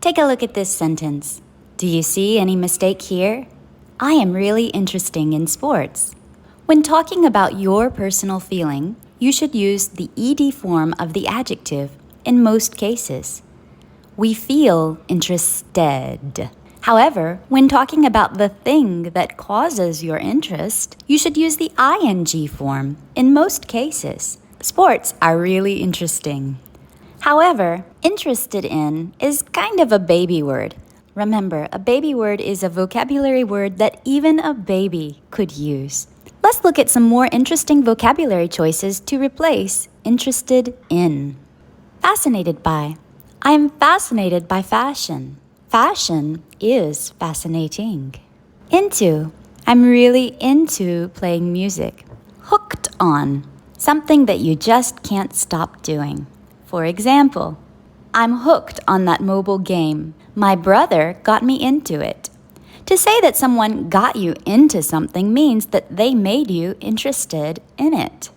Take a look at this sentence. Do you see any mistake here? I am really interested in sports. When talking about your personal feeling, you should use the ed form of the adjective in most cases. We feel interested. However, when talking about the thing that causes your interest, you should use the ing form in most cases. Sports are really interesting. However, interested in is kind of a baby word. Remember, a baby word is a vocabulary word that even a baby could use. Let's look at some more interesting vocabulary choices to replace interested in. Fascinated by. I am fascinated by fashion. Fashion is fascinating. Into. I'm really into playing music. Hooked on. Something that you just can't stop doing. For example, I'm hooked on that mobile game. My brother got me into it. To say that someone got you into something means that they made you interested in it.